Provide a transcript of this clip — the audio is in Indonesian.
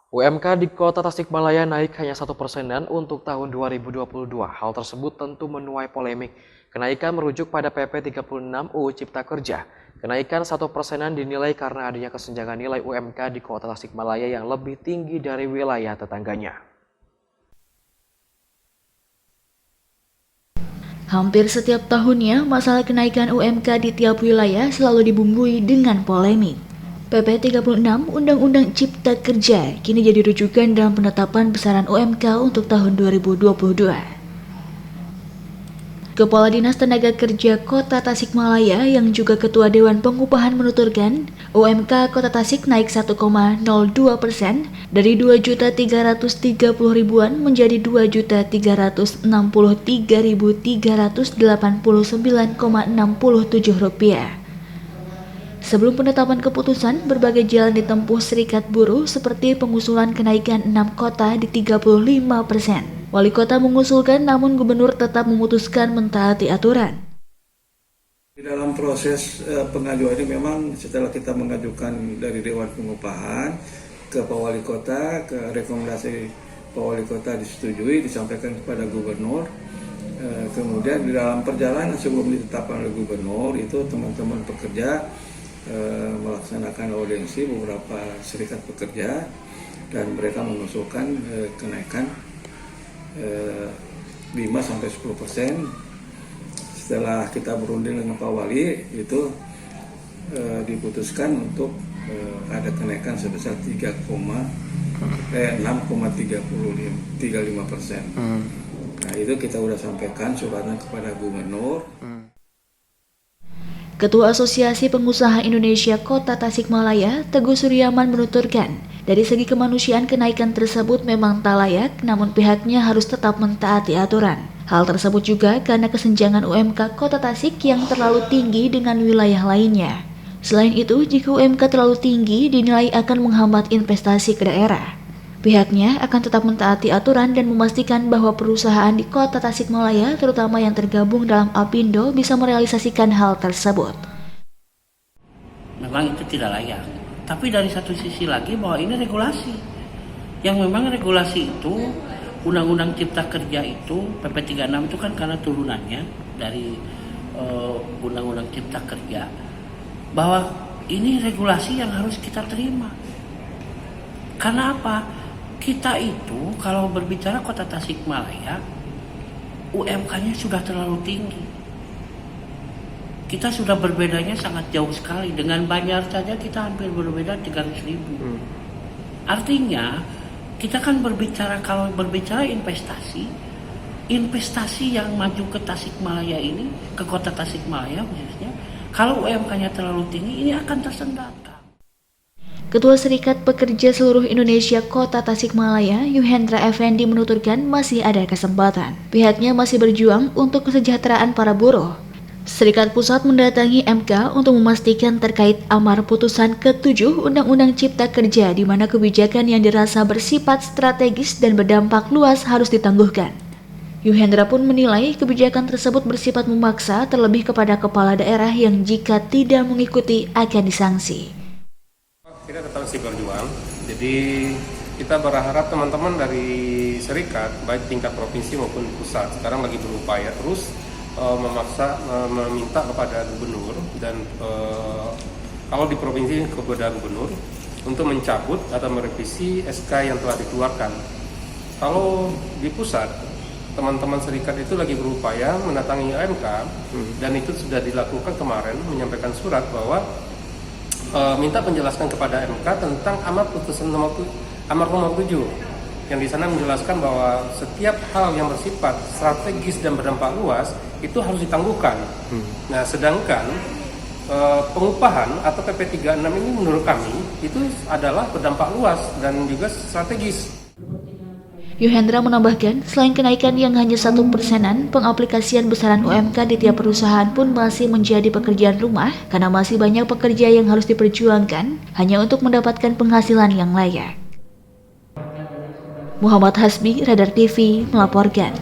UMK di Kota Tasikmalaya naik hanya 1%-an untuk tahun 2022. Hal tersebut tentu menuai polemik. Kenaikan merujuk pada PP 36 UU Cipta Kerja. Kenaikan 1%-an dinilai karena adanya kesenjangan nilai UMK di Kota Tasikmalaya yang lebih tinggi dari wilayah tetangganya. Hampir setiap tahunnya, masalah kenaikan UMK di tiap wilayah selalu dibumbui dengan polemik. PP 36 Undang-Undang Cipta Kerja kini jadi rujukan dalam penetapan besaran UMK untuk tahun 2022. Kepala Dinas Tenaga Kerja Kota Tasikmalaya yang juga Ketua Dewan Pengupahan menuturkan, UMK Kota Tasik naik 1,02% dari 2.330.000-an menjadi 2.333.389,67 rupiah. Sebelum penetapan keputusan, berbagai jalan ditempuh Serikat Buruh seperti pengusulan kenaikan 6 kota di 35%. Wali kota mengusulkan namun gubernur tetap memutuskan mentaati aturan. Di dalam proses pengajuan ini memang setelah kita mengajukan dari Dewan Pengupahan ke Pak Wali Kota, ke rekomendasi Pak Wali Kota disetujui, disampaikan kepada gubernur. Kemudian di dalam perjalanan sebelum ditetapkan oleh gubernur itu teman-teman pekerja melaksanakan audiensi beberapa serikat pekerja dan mereka mengusulkan kenaikan 5-10%. Setelah kita berunding dengan Pak Wali itu diputuskan untuk ada kenaikan sebesar 6,35%. Nah itu kita sudah sampaikan suratnya kepada gubernur. Ketua Asosiasi Pengusaha Indonesia Kota Tasikmalaya, Teguh Suryaman menuturkan, dari segi kemanusiaan kenaikan tersebut memang tak layak, namun pihaknya harus tetap mentaati aturan. Hal tersebut juga karena kesenjangan UMK Kota Tasik yang terlalu tinggi dengan wilayah lainnya. Selain itu, jika UMK terlalu tinggi dinilai akan menghambat investasi ke daerah. Pihaknya akan tetap mentaati aturan dan memastikan bahwa perusahaan di Kota Tasikmalaya, terutama yang tergabung dalam Apindo, bisa merealisasikan hal tersebut. Memang itu tidak layak. Tapi dari satu sisi lagi bahwa ini regulasi. Yang memang regulasi itu, Undang-Undang Cipta Kerja itu, PP 36 itu kan karena turunannya dari Undang-Undang Cipta Kerja. Bahwa ini regulasi yang harus kita terima. Karena apa? Kita itu kalau berbicara Kota Tasikmalaya, UMK-nya sudah terlalu tinggi. Kita sudah berbedanya sangat jauh sekali. Dengan Banjar saja kita hampir berbeda 300.000. Artinya, kita kan kalau berbicara investasi yang maju ke Tasikmalaya ini, ke Kota Tasikmalaya khususnya, kalau UMK-nya terlalu tinggi, ini akan tersendat. Ketua Serikat Pekerja Seluruh Indonesia Kota Tasikmalaya, Yuhendra Effendi menuturkan masih ada kesempatan. Pihaknya masih berjuang untuk kesejahteraan para buruh. Serikat Pusat mendatangi MK untuk memastikan terkait amar putusan ke-7 Undang-Undang Cipta Kerja di mana kebijakan yang dirasa bersifat strategis dan berdampak luas harus ditangguhkan. Yuhendra pun menilai kebijakan tersebut bersifat memaksa terlebih kepada kepala daerah yang jika tidak mengikuti akan disanksi. Kita tetap masih berjuang, jadi kita berharap teman-teman dari serikat, baik tingkat provinsi maupun pusat, sekarang lagi berupaya terus meminta kepada gubernur dan kalau di provinsi kepada gubernur untuk mencabut atau merevisi SK yang telah dikeluarkan. Kalau di pusat, teman-teman serikat itu lagi berupaya mendatangi AMK dan itu sudah dilakukan kemarin, menyampaikan surat bahwa minta penjelasan kepada MK tentang amar putusan nomor 7 yang di sana menjelaskan bahwa setiap hal yang bersifat strategis dan berdampak luas itu harus ditangguhkan. Nah, sedangkan pengupahan atau PP 36 ini menurut kami itu adalah berdampak luas dan juga strategis. Yuhendra menambahkan, selain kenaikan yang hanya 1%-an, pengaplikasian besaran UMK di tiap perusahaan pun masih menjadi pekerjaan rumah karena masih banyak pekerja yang harus diperjuangkan hanya untuk mendapatkan penghasilan yang layak. Muhammad Hasbi, Radar TV, melaporkan.